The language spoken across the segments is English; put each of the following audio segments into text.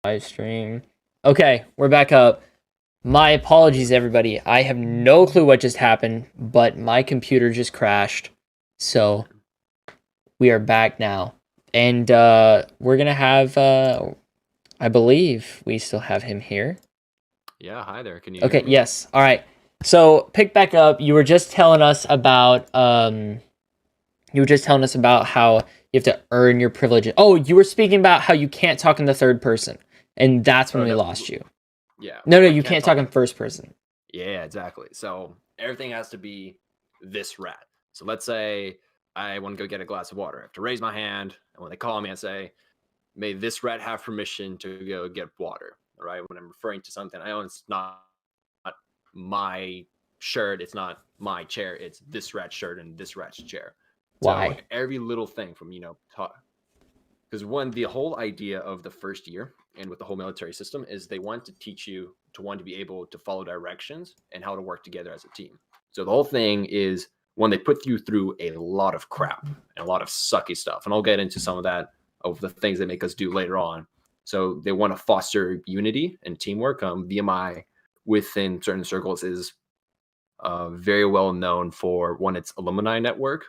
Live stream. Okay, we're back up. My apologies, everybody. I have no clue what just happened, but my computer just crashed. So we are back now. And we're going to have, I believe we still have him here. Yeah, hi there. Can you Okay, hear me? yes. All right. So pick back up. You were just telling us about, how you have to earn your privileges. Oh, you were speaking about how you can't talk in the third person. And that's when Oh, we no. lost you. Yeah. No, I you can't talk in first person. Yeah, exactly. So everything has to be this rat. So let's say I want to go get a glass of water. I have to raise my hand, and when they call me, I say, "May this rat have permission to go get water." All right. When I'm referring to something I own, it's not my shirt. It's not my chair. It's this rat's shirt and this rat's chair. Why? So every little thing from because the whole idea of the first year and with the whole military system is they want to teach you to be able to follow directions and how to work together as a team. So the whole thing is when they put you through a lot of crap and a lot of sucky stuff, and I'll get into some of that of the things they make us do later on. So they want to foster unity and teamwork. VMI within certain circles is very well known for its alumni network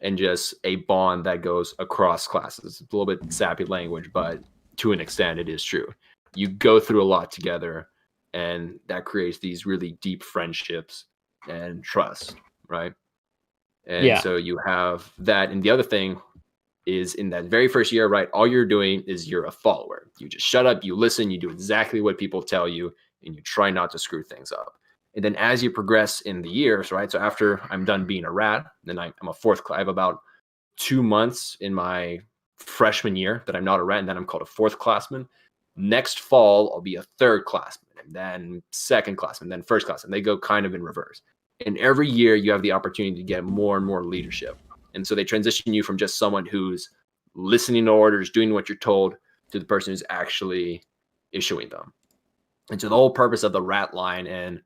and just a bond that goes across classes. It's a little bit sappy language, but to an extent, it is true. You go through a lot together, and that creates these really deep friendships and trust, right? And so you have that. And the other thing is in that very first year, right? All you're doing is you're a follower. You just shut up, you listen, you do exactly what people tell you, and you try not to screw things up. And then as you progress in the years, right? So after I'm done being a rat, then I'm a fourth class. I have about 2 months in my freshman year that I'm not a rat, and then I'm called a fourth classman. Next fall, I'll be a third classman, and then second classman, then first classman. They go kind of in reverse. And every year, you have the opportunity to get more and more leadership. And so they transition you from just someone who's listening to orders, doing what you're told, to the person who's actually issuing them. And so the whole purpose of the rat line and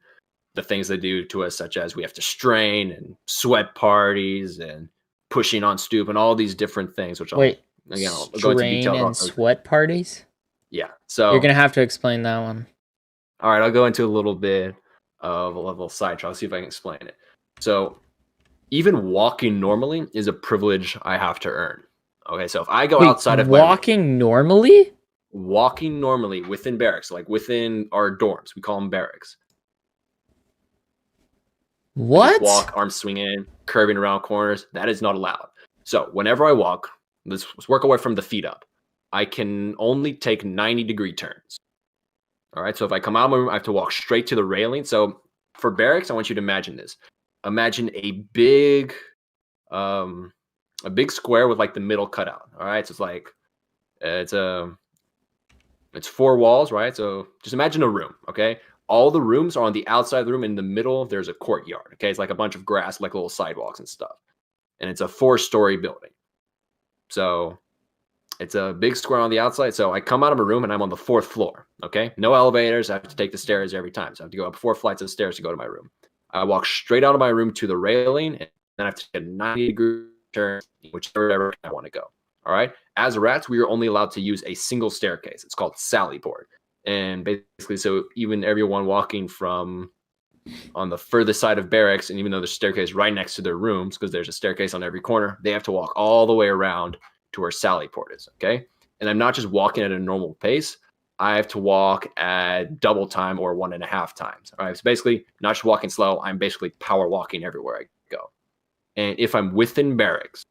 the things they do to us, such as we have to strain and sweat parties and pushing on stoop and all these different things, which I'll go into details and on. Sweat parties? Yeah. So you're going to have to explain that one. All right. I'll go into a little bit of a little sidetrack. I'll see if I can explain it. So even walking normally is a privilege I have to earn. Okay. So if I go outside of walking normally within barracks, like within our dorms, we call them barracks. What? Walk, arms swinging, curving around corners. That is not allowed. So whenever I walk, let's work away from the feet up. I can only take 90-degree turns. All right. So if I come out of my room, I have to walk straight to the railing. So for barracks, I want you to imagine this. Imagine a big square with like the middle cut out. All right. So it's like it's 4 walls, right? So just imagine a room. Okay. All the rooms are on the outside of the room. In the middle, there's a courtyard. Okay. It's like a bunch of grass, like little sidewalks and stuff. And it's a 4-story building. So it's a big square on the outside. So I come out of my room and I'm on the 4th floor. Okay. No elevators. I have to take the stairs every time. So I have to go up 4 flights of stairs to go to my room. I walk straight out of my room to the railing, and then I have to take a 90-degree turn, whichever I want to go. All right. As rats, we are only allowed to use a single staircase. It's called sally port. And basically, so even everyone walking from on the furthest side of barracks, and even though there's a staircase right next to their rooms, because there's a staircase on every corner, they have to walk all the way around to where sally port is. Okay. And I'm not just walking at a normal pace. I have to walk at double time or 1.5 times. All right. So basically, not just walking slow, I'm basically power walking everywhere I go. And if I'm within barracks,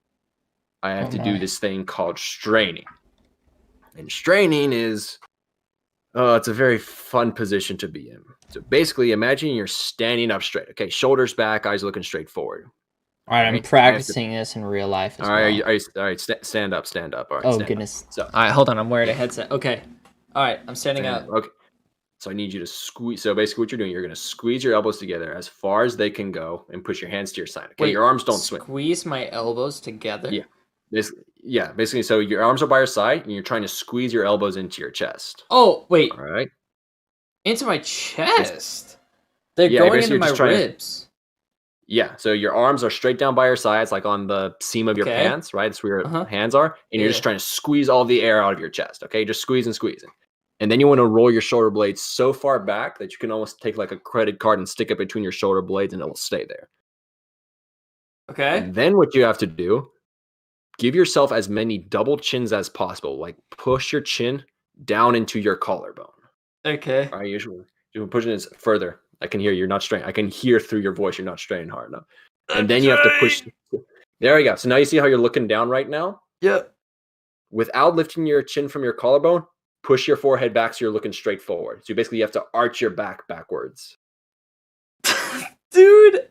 I have to do this thing called straining. And straining is it's a very fun position to be in. So basically, imagine you're standing up straight. Okay, shoulders back, eyes looking straight forward. All right, I'm practicing this in real life as well. All right, stand up. All right. Oh, goodness. So, all right, hold on. I'm wearing a headset. Okay. All right, I'm standing up. Okay. So I need you to squeeze. So basically what you're doing, you're going to squeeze your elbows together as far as they can go and push your hands to your side. Okay, your arms don't swing. Squeeze my elbows together? Yeah. Basically, so your arms are by your side and you're trying to squeeze your elbows into your chest. Oh, wait. All right. Into my chest? They're going into my ribs. Yeah, so your arms are straight down by your sides, like on the seam of your pants, right? That's where your hands are. And you're just trying to squeeze all the air out of your chest, okay? Just squeezing. And then you want to roll your shoulder blades so far back that you can almost take like a credit card and stick it between your shoulder blades and it will stay there. Okay. And then what you have to do, give yourself as many double chins as possible. Like push your chin down into your collarbone. Okay. All right, you're pushing it further. I can hear you're not straining. I can hear through your voice you're not straining hard enough. And then you have to push. There you go. So now you see how you're looking down right now? Yep. Without lifting your chin from your collarbone, push your forehead back so you're looking straight forward. So basically you have to arch your back backwards. Dude,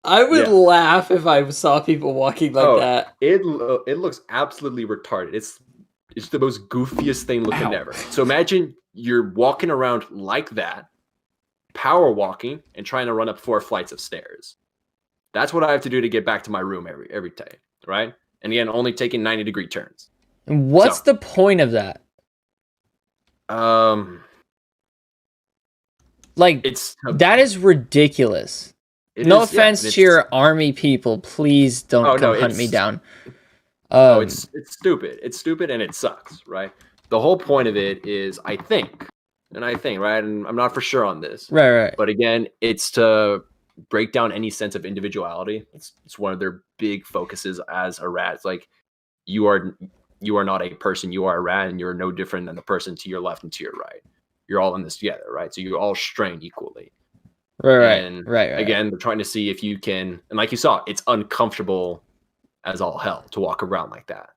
I would Yeah. laugh if I saw people walking like that. It looks absolutely retarded. It's the most goofiest thing looking Ow. ever. So imagine you're walking around like that, power walking, and trying to run up 4 flights of stairs. That's what I have to do to get back to my room every day, right? And again, only taking 90-degree turns. And what's the point of that? Like, It's that is ridiculous. it No is, yeah, offense and to your army people, please don't Oh, come no, hunt me it's- down. No, it's stupid. It's stupid and it sucks, right? The whole point of it is, I think, right? And I'm not for sure on this, right. but again, it's to break down any sense of individuality. It's one of their big focuses as a rat. It's like you are not a person, you are a rat, and you're no different than the person to your left and to your right. You're all in this together, right? So you all strain equally. Right. Again, they're trying to see if you can, and like you saw, it's uncomfortable as all hell to walk around like that,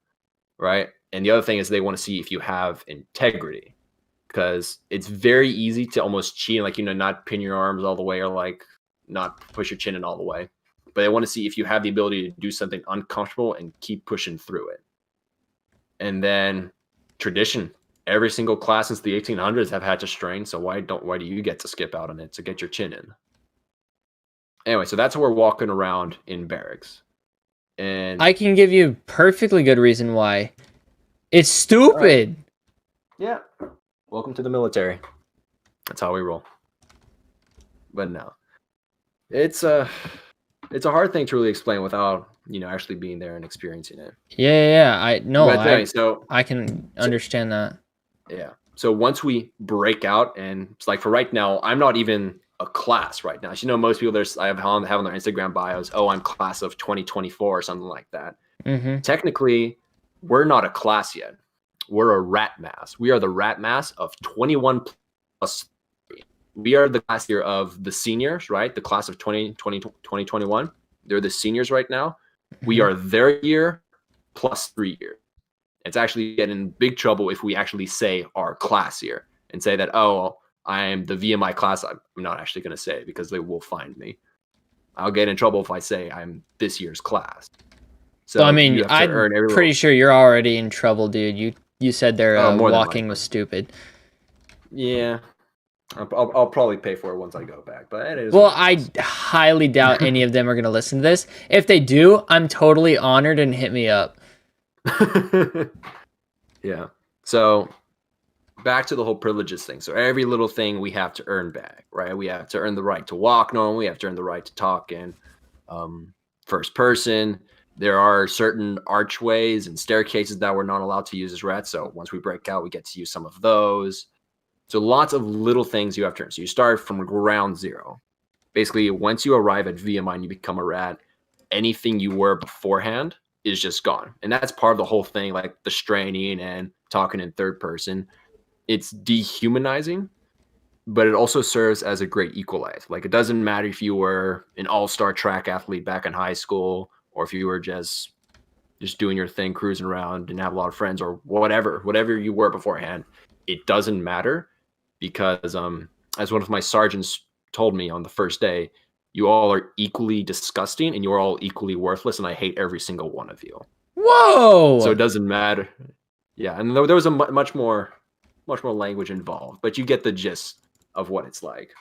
right? And the other thing is they want to see if you have integrity, because it's very easy to almost cheat, like, not pin your arms all the way or like not push your chin in all the way. But they want to see if you have the ability to do something uncomfortable and keep pushing through it. And then tradition. Every single class since the 1800s have had to strain, so why do you get to skip out on it to get your chin in? Anyway, so that's how we're walking around in barracks. And I can give you a perfectly good reason why. It's stupid. yeah, welcome to the military. That's how we roll. But no, it's a hard thing to really explain without actually being there and experiencing it. Yeah. I can understand that. Yeah. So once we break out, and it's like for right now, I'm not even a class right now. So, most people I have on their Instagram bios, oh, I'm class of 2024 or something like that. Mm-hmm. Technically, we're not a class yet. We're a rat mass. We are the rat mass of 21 plus 3. We are the class year of the seniors, right? The class of 2021. They're the seniors right now. We are their year plus 3 years. It's actually getting in big trouble if we actually say our class year and say that, oh, I am the VMI class. I'm not actually going to say it because they will find me. I'll get in trouble if I say I'm this year's class. So I mean, I'm pretty sure you're already in trouble, dude. You said their walking was stupid. Yeah. I'll probably pay for it once I go back. But it is. Well, I highly doubt any of them are going to listen to this. If they do, I'm totally honored, and hit me up. Yeah. So back to the whole privileges thing. So every little thing we have to earn back, right? We have to earn the right to walk normally. We have to earn the right to talk in first person. There are certain archways and staircases that we're not allowed to use as rats. So once we break out, we get to use some of those. So lots of little things you have to earn. So you start from ground zero. Basically, once you arrive at VMI and you become a rat, anything you were beforehand is just gone. And that's part of the whole thing, like the straining and talking in third person. It's dehumanizing, but it also serves as a great equalizer. Like, it doesn't matter if you were an all-star track athlete back in high school, or if you were just doing your thing, cruising around, didn't have a lot of friends, or whatever you were beforehand. It doesn't matter, because as one of my sergeants told me on the first day, you all are equally disgusting and you're all equally worthless, and I hate every single one of you. Whoa! So it doesn't matter. Yeah, and there was a much more language involved, but you get the gist of what it's like.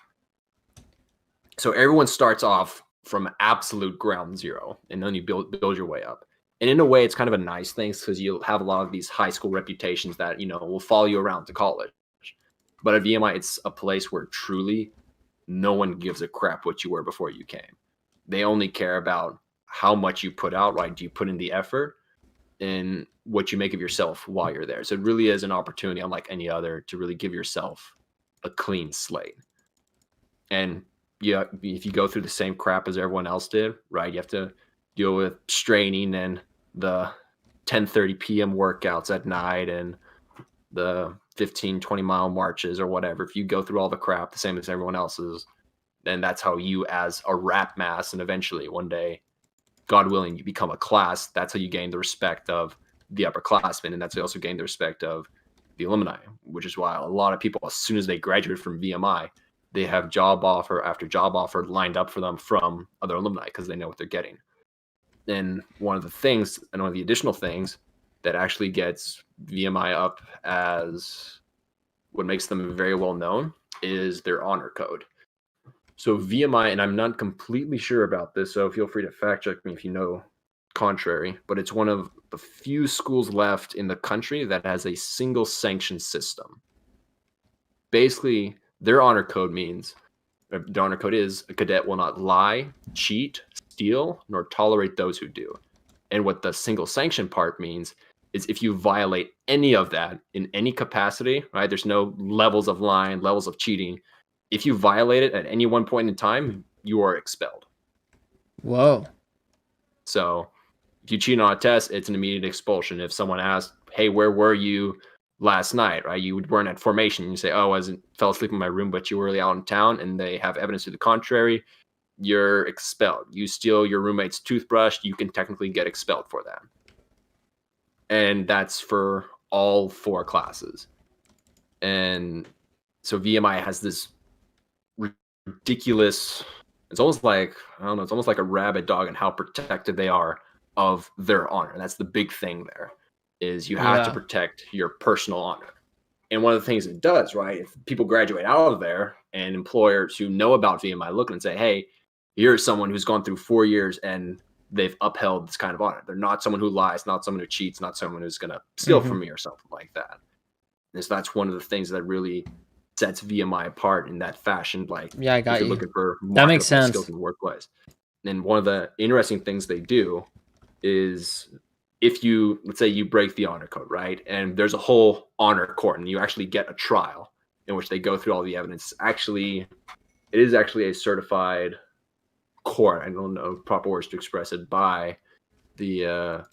So everyone starts off from absolute ground zero, and then you build your way up. And in a way, it's kind of a nice thing, because you'll have a lot of these high school reputations that will follow you around to college. But at VMI, it's a place where truly no one gives a crap what you were before you came. They only care about how much you put out, right? Do you put in the effort? in what you make of yourself while you're there. So it really is an opportunity, unlike any other, to really give yourself a clean slate. And yeah, if you go through the same crap as everyone else did, right? You have to deal with straining and the 10:30 p.m. workouts at night and the 15-20 mile marches or whatever. If you go through all the crap the same as everyone else's, then that's how you, as a rap mass, and eventually one day, God willing, you become a class. That's how you gain the respect of the upperclassmen, and that's how you also gain the respect of the alumni, which is why a lot of people, as soon as they graduate from VMI, they have job offer after job offer lined up for them from other alumni because they know what they're getting. And one of the things, and one of the additional things that actually gets VMI up as what makes them very well known is their honor code. So VMI, and I'm not completely sure about this, so feel free to fact check me if you know contrary, but it's one of the few schools left in the country that has a single sanction system. Basically, their honor code means, the honor code is, a cadet will not lie, cheat, steal, nor tolerate those who do. And what the single sanction part means is if you violate any of that in any capacity, right? There's no levels of lying, levels of cheating. If you violate it at any one point in time, you are expelled. Whoa. So if you cheat on a test, it's an immediate expulsion. If someone asks, hey, where were you last night, right? You weren't at formation. You say, oh, I fell asleep in my room, but you were really out in town, and they have evidence to the contrary, you're expelled. You steal your roommate's toothbrush, you can technically get expelled for that. And that's for all 4 classes. And so VMI has this ridiculous, it's almost like, I don't know, it's almost like a rabid dog in how protective they are of their honor. And that's the big thing there, is you have to protect your personal honor. And one of the things it does, right, if people graduate out of there and employers who know about VMI look and say, hey, here's someone who's gone through 4 years and they've upheld this kind of honor. They're not someone who lies, not someone who cheats, not someone who's going to steal from me or something like that. And so that's one of the things that really sets VMI apart in that fashion. Like, yeah, I got if you're you. looking for That makes sense. Skills in the workplace. And one of the interesting things they do is, if you, let's say you break the honor code, right? And there's a whole honor court and you actually get a trial in which they go through all the evidence. It is actually a certified court. I don't know proper words to express it, by the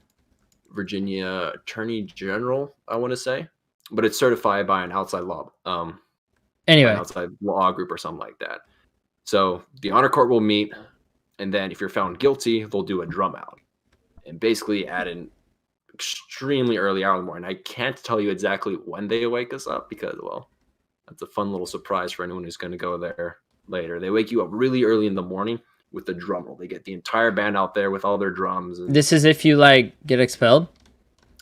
Virginia Attorney General, I want to say, but it's certified by an outside law, anyway, an outside law group or something like that. So the honor court will meet, and then if you're found guilty, they'll do a drum out, and basically at an extremely early hour in the morning. I can't tell you exactly when they wake us up because, well, that's a fun little surprise for anyone who's going to go there later. They wake you up really early in the morning with the drum roll. They get the entire band out there with all their drums. And this is if you get expelled?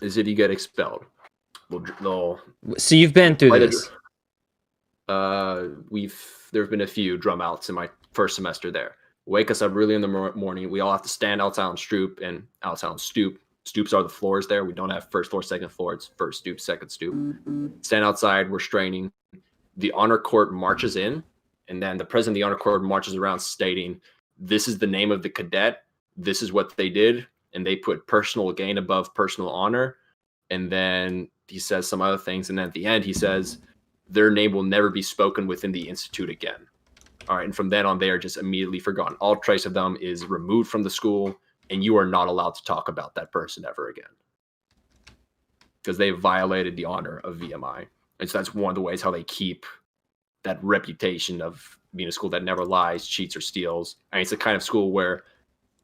Is if you get expelled. So you've been through this? There've been a few drum outs in my first semester there. Wake us up really in the morning. We all have to stand outside on stoop and outside on stoop. Stoops are the floors there. We don't have first floor, second floor. It's first stoop, second stoop. Stand outside. We're straining. The honor court marches in, and then the president of the honor court marches around stating, this is the name of the cadet. This is what they did. And they put personal gain above personal honor. And then he says some other things. And then at the end, he says, their name will never be spoken within the institute again. All right. And from then on, they are just immediately forgotten. All trace of them is removed from the school, and you are not allowed to talk about that person ever again, because they violated the honor of VMI. And so that's one of the ways how they keep that reputation of being a school that never lies, cheats, or steals. And it's the kind of school where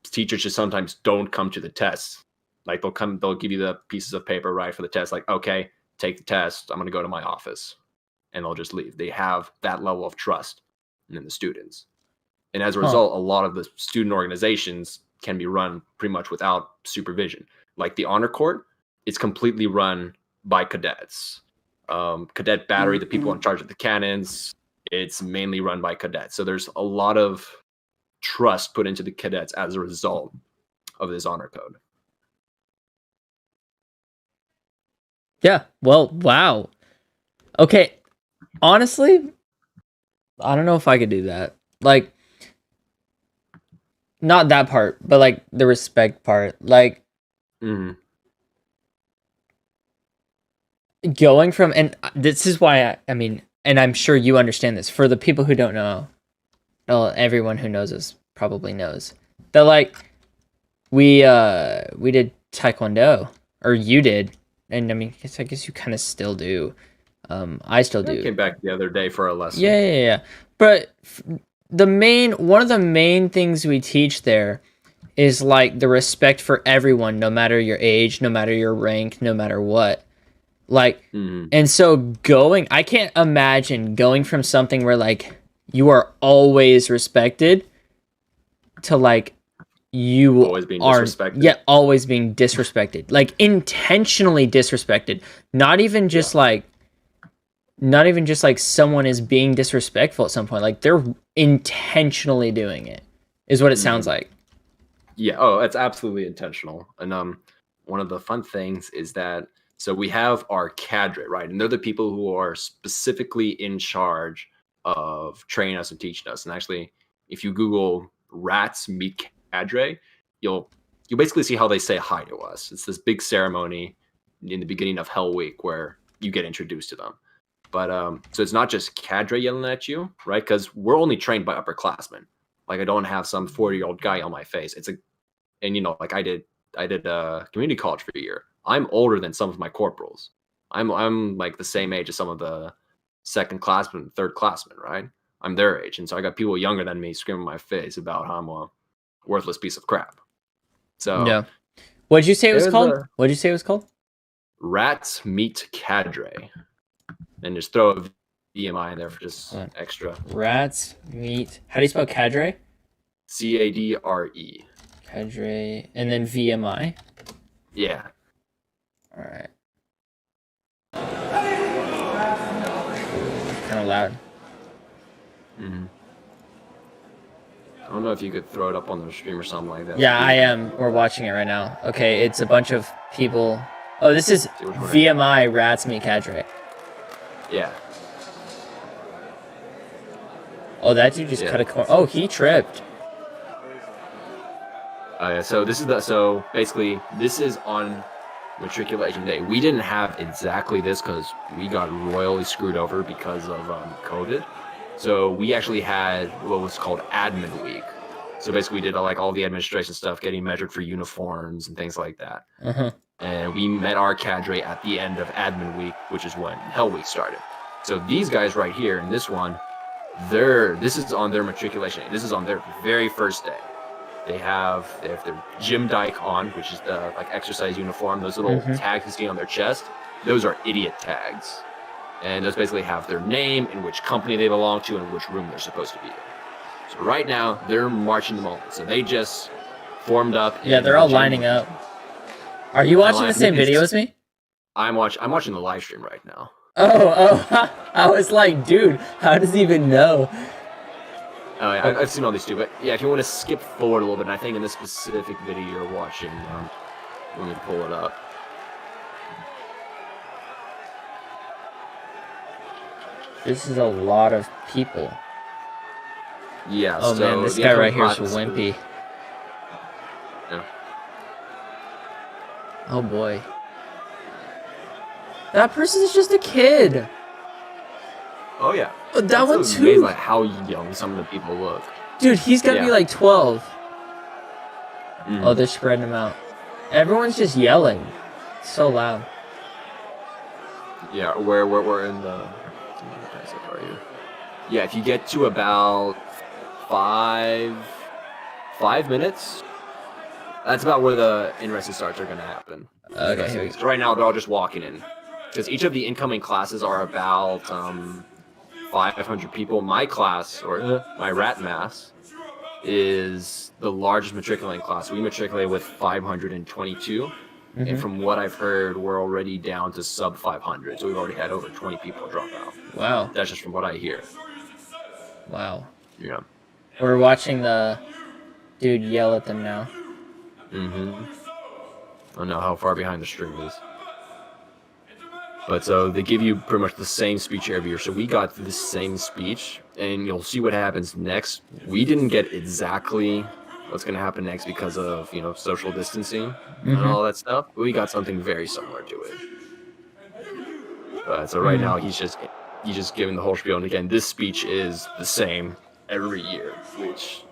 teachers just sometimes don't come to the tests. Like they'll give you the pieces of paper, right, for the test. Like, okay, take the test. I'm going to go to my office, and they'll just leave. They have that level of trust in the students. And as a result, a lot of the student organizations can be run pretty much without supervision. Like the honor court, it's completely run by cadets. Cadet battery, the people in charge of the cannons, it's mainly run by cadets. So there's a lot of trust put into the cadets as a result of this honor code. Yeah. Well, wow. Okay. Honestly, I don't know if I could do that. Like, not that part, but like the respect part. Like, going from, and this is why I mean, and I'm sure you understand this. For the people who don't know, well, everyone who knows us probably knows that like we did taekwondo, or you did, and I mean, I guess you kind of still do. I still I do. came back the other day for a lesson. Yeah. But one of the main things we teach there is like the respect for everyone, no matter your age, no matter your rank, no matter what. Like, and so I can't imagine going from something where like you are always respected to like you Always being are disrespected. always being disrespected, like intentionally disrespected. Not even just like someone is being disrespectful at some point. Like they're intentionally doing it, is what it sounds like. Yeah. Oh, it's absolutely intentional. And one of the fun things is that so we have our cadre, right? And they're the people who are specifically in charge of training us and teaching us. And actually, if you Google rats meet cadre, you'll basically see how they say hi to us. It's this big ceremony in the beginning of Hell Week where you get introduced to them. But so it's not just cadre yelling at you, right? Because we're only trained by upperclassmen. Like I don't have some 40-year-old guy on my face. And you know, like I did community college for a year. I'm older than some of my corporals. I'm like the same age as some of the second classmen, third classmen, right? I'm their age, and so I got people younger than me screaming in my face about how I'm a worthless piece of crap. So yeah. What'd you say it was called? What'd you say it was called? Rats Meet Cadre. And just throw a VMI in there for just extra. Rats Meet. How do you spell cadre? CADRE. Cadre, and then VMI. Yeah. All right. Kind of loud. I don't know if you could throw it up on the stream or something like that. Yeah, I am. We're watching it right now. Okay, it's a bunch of people. Oh, this is VMI Rats Meet Cadre. Yeah. Oh, that dude just cut a corner. Oh, he tripped. So basically this is on matriculation day. We didn't have exactly this because we got royally screwed over because of COVID. So we actually had what was called admin week. So basically we did like all the administration stuff, getting measured for uniforms and things like that. And we met our cadre at the end of admin week, which is when Hell Week started. So these guys right here in this one, this is on their matriculation. This is on their very first day. They have their gym dike on, which is the like exercise uniform. Those little tags you see on their chest, those are idiot tags. And those basically have their name and which company they belong to and which room they're supposed to be in. So right now, they're marching them all. So they just formed up. Yeah, they're all lining up. Are you watching the same video as me? I'm watching the live stream right now. Oh, I was like, dude, how does he even know? Oh yeah, I've seen all these too, but yeah, if you want to skip forward a little bit, and I think in this specific video you're watching, let me pull it up. This is a lot of people. Yeah. Oh so man, this guy right here is wimpy. Yeah. Oh boy. That person is just a kid. Oh yeah. That one too. Amazing, like how young some of the people look. Dude, he's gotta be like 12. Oh, they're spreading them out. Everyone's just yelling. It's so loud. Yeah, we're in the. Yeah, if you get to about 5 minutes, that's about where the interesting starts are going to happen. Okay. So right now they're all just walking in, because each of the incoming classes are about 500 people. My class, or my rat mass, is the largest matriculating class. We matriculate with 522. And from what I've heard, we're already down to sub 500. So we've already had over 20 people drop out. Wow. That's just from what I hear. Wow. Yeah. We're watching the dude yell at them now. I don't know how far behind the stream is. But so they give you pretty much the same speech every year. So we got the same speech, and you'll see what happens next. We didn't get exactly what's going to happen next because of, social distancing and all that stuff. But we got something very similar to it. So right now he's just giving the whole spiel, and again, this speech is the same every year, which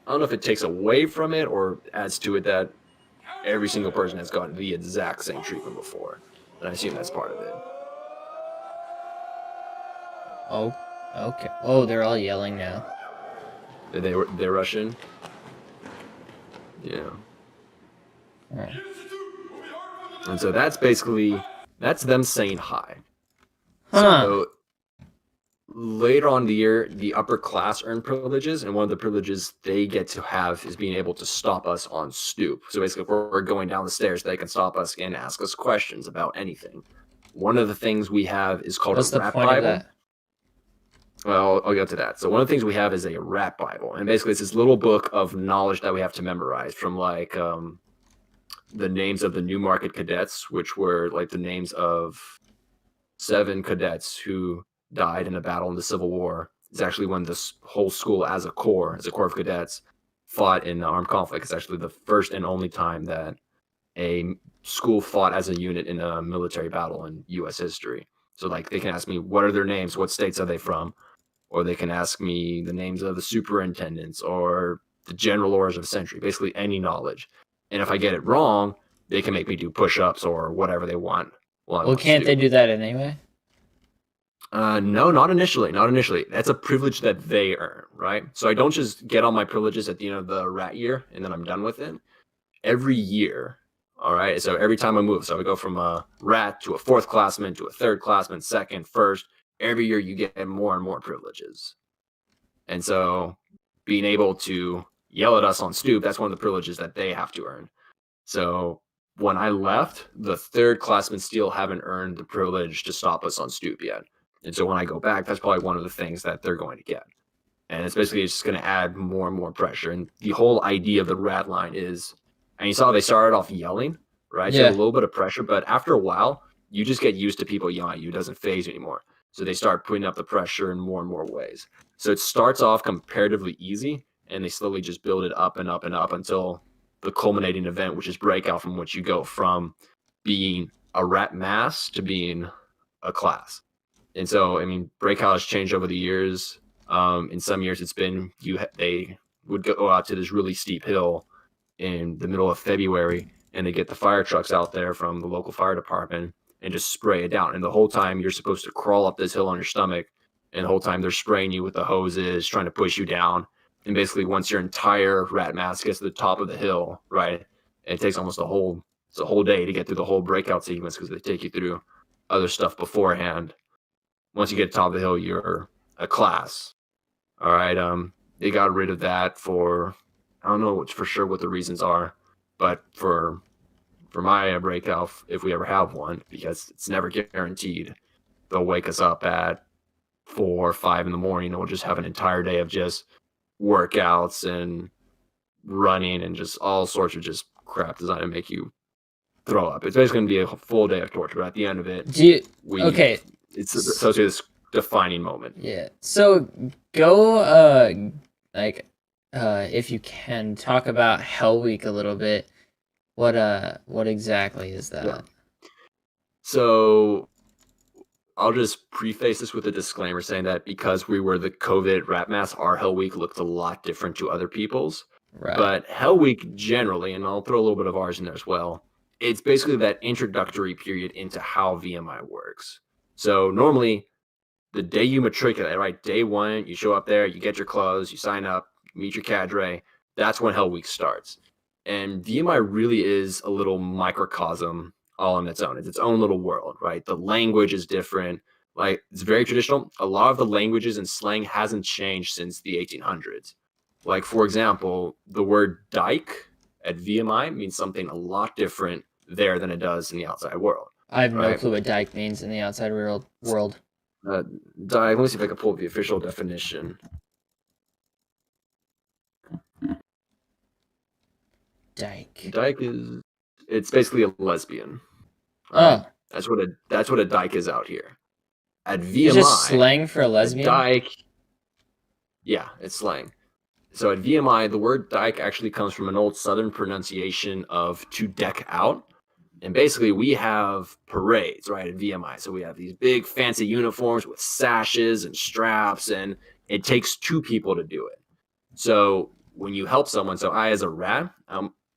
I don't know if it takes away from it or adds to it that every single person has gotten the exact same treatment before, and I assume that's part of it. Oh, okay. Oh, they're all yelling now. They're Russian. Yeah. Oh. And so that's them saying hi. Huh. So later on in the year, the upper class earn privileges, and one of the privileges they get to have is being able to stop us on stoop. So basically, if we're going down the stairs, they can stop us and ask us questions about anything. One of the things we have is called What's a the rap point Bible. of that? Well, I'll get to that. So one of the things we have is a rap Bible, and basically it's this little book of knowledge that we have to memorize from like the names of the Newmarket cadets, which were like the names of 7 cadets who died in a battle in the Civil War. It's actually when this whole school as a corps of cadets, fought in armed conflict. It's actually the first and only time that a school fought as a unit in a military battle in U.S. history. So like they can ask me, what are their names? What states are they from? Or they can ask me the names of the superintendents or the general orders of the century, basically any knowledge. And if I get it wrong, they can make me do push-ups or whatever they want. Well, can't they do that anyway? No, not initially. Not initially. That's a privilege that they earn, right? So I don't just get all my privileges at the end of the rat year and then I'm done with it. Every year, all right? So every time I move, so I go from a rat to a 4th classman to a 3rd classman, 2nd, 1st. Every year you get more and more privileges. And so being able to yell at us on stoop, that's one of the privileges that they have to earn. So when I left, the 3rd classmen still haven't earned the privilege to stop us on stoop yet. And so when I go back, that's probably one of the things that they're going to get. And it's basically just going to add more and more pressure. And the whole idea of the rat line is, and you saw they started off yelling, right? So Yeah. a little bit of pressure, but after a while, you just get used to people yelling at you. It doesn't phase you anymore. So they start putting up the pressure in more and more ways. So it starts off comparatively easy, and they slowly just build it up and up and up until the culminating event, which is breakout, from which you go from being a rat mass to being a class. And so, I mean, breakout has changed over the years. In some years, it's been they would go out to this really steep hill in the middle of February, and they get the fire trucks out there from the local fire department and just spray it down. And the whole time you're supposed to crawl up this hill on your stomach, and the whole time they're spraying you with the hoses, trying to push you down. And basically, once your entire rat mass gets to the top of the hill, right, it takes almost a whole day to get through the whole breakout sequence because they take you through other stuff beforehand. Once you get to the top of the hill, you're a class. All right. They got rid of that for, I don't know for sure what the reasons are, but for my breakout, if we ever have one, because it's never guaranteed, they'll wake us up at 4 or 5 in the morning, and we'll just have an entire day of just workouts and running and just all sorts of just crap designed to make you throw up. It's basically going to be a full day of torture, but at the end of it, it's associated with this defining moment. Yeah. So go if you can talk about Hell Week a little bit. What exactly is that? Yeah. So I'll just preface this with a disclaimer saying that because we were the COVID rat mass, our Hell Week looked a lot different to other people's. Right. But Hell Week generally, and I'll throw a little bit of ours in there as well, it's basically that introductory period into how VMI works. So normally, the day you matriculate, right, day 1, you show up there, you get your clothes, you sign up, meet your cadre. That's when Hell Week starts. And VMI really is a little microcosm all on its own. It's its own little world, right? The language is different. Like, it's very traditional. A lot of the languages and slang hasn't changed since the 1800s. Like, for example, the word dyke at VMI means something a lot different there than it does in the outside world. I have no clue what dyke means in the outside world. Dyke, let me see if I can pull up the official definition. Dyke. Dyke it's basically a lesbian. Oh. That's what a dyke is out here. At VMI, it's just slang for a lesbian? Dyke, yeah, it's slang. So at VMI, the word dyke actually comes from an old Southern pronunciation of to deck out, And basically, we have parades, right, at VMI. So we have these big fancy uniforms with sashes and straps, and it takes 2 people to do it. So when you help someone, so I, as a rat,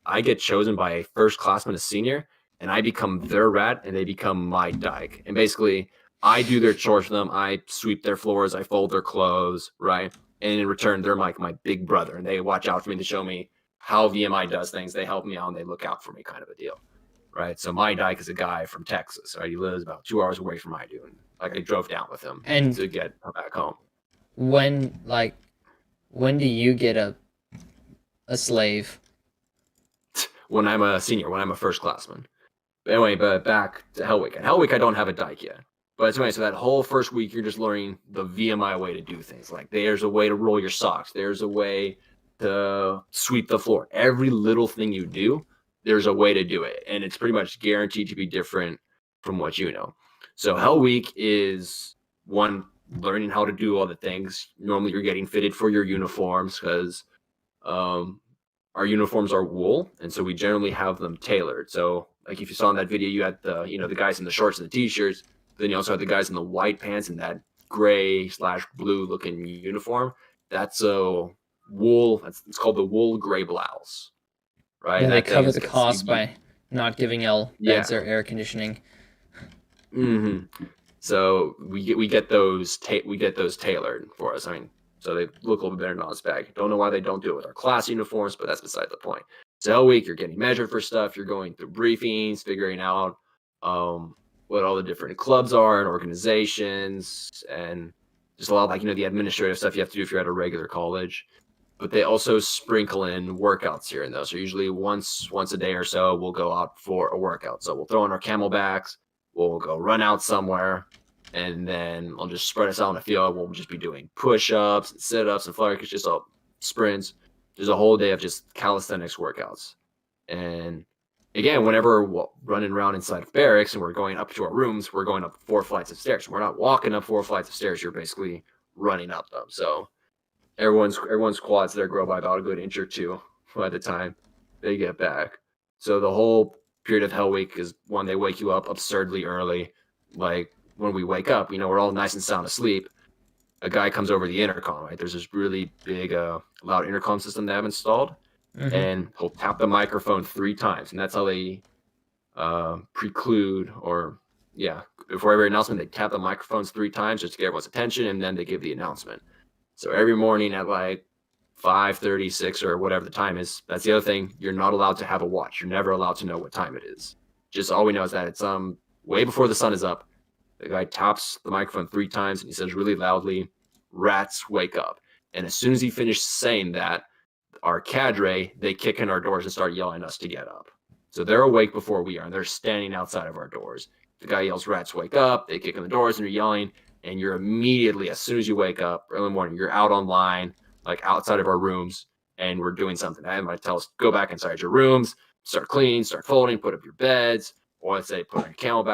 I get chosen by a first classman, a senior, and I become their rat, and they become my dyke. And basically, I do their chores for them. I sweep their floors. I fold their clothes, right? And in return, they're like my big brother, and they watch out for me to show me how VMI does things. They help me out, and they look out for me, kind of a deal, right? So my dyke is a guy from Texas, right? He lives about 2 hours away from I do, and like I drove down with him And to get back home. when do you get a slave? When I'm a senior, when I'm a first classman. But anyway, but back to Hell Week. At Hell Week, I don't have a dyke yet. But anyway, so that whole first week, you're just learning the VMI way to do things. Like there's a way to roll your socks. There's a way to sweep the floor. Every little thing you do, there's a way to do it. And it's pretty much guaranteed to be different from what you know. So Hell Week is one, learning how to do all the things. Normally you're getting fitted for your uniforms because our uniforms are wool, and so we generally have them tailored. So like if you saw in that video, you had the guys in the shorts and the t-shirts, then you also had the guys in the white pants and that gray/blue looking uniform. That's a wool. It's called the wool gray blouse, right? Yeah, And they that thing cover is the cost by not giving L beds their air conditioning. So we get those tailored for us. I mean, so they look a little bit better in Oz bag. Don't know why they don't do it with our class uniforms, but that's beside the point. So Hell Week, you're getting measured for stuff. You're going through briefings, figuring out what all the different clubs are and organizations, and just a lot of the administrative stuff you have to do if you're at a regular college. But they also sprinkle in workouts here and there. So usually once a day or so, we'll go out for a workout. So we'll throw on our camelbacks, we'll go run out somewhere, and then I'll just spread us out on the field. We'll just be doing push-ups and sit-ups and flare kicks, just all sprints. There's a whole day of just calisthenics workouts. And again, whenever we're running around inside of barracks and we're going up to our rooms, we're going up 4 flights of stairs. We're not walking up 4 flights of stairs. You're basically running up them. So everyone's quads there grow by about a good inch or 2 by the time they get back. So the whole period of Hell Week is when they wake you up absurdly early. Like when we wake up, we're all nice and sound asleep. A guy comes over the intercom, right? There's this really big, loud intercom system they have installed, and he'll tap the microphone 3 times, and that's how they preclude before every announcement, they tap the microphones 3 times just to get everyone's attention, and then they give the announcement. So every morning at like 5:36 or whatever the time is, that's the other thing. You're not allowed to have a watch. You're never allowed to know what time it is. Just all we know is that it's way before the sun is up. The guy taps the microphone 3 times and he says really loudly, "Rats, wake up." And as soon as he finished saying that, our cadre, they kick in our doors and start yelling at us to get up. So they're awake before we are, and they're standing outside of our doors. The guy yells, "Rats, wake up." They kick in the doors and you're yelling, and you're immediately, as soon as you wake up early morning, you're out online, like outside of our rooms, and we're doing something. I might tell us, go back inside your rooms, start cleaning, start folding, put up your beds, or let's say put on your camelback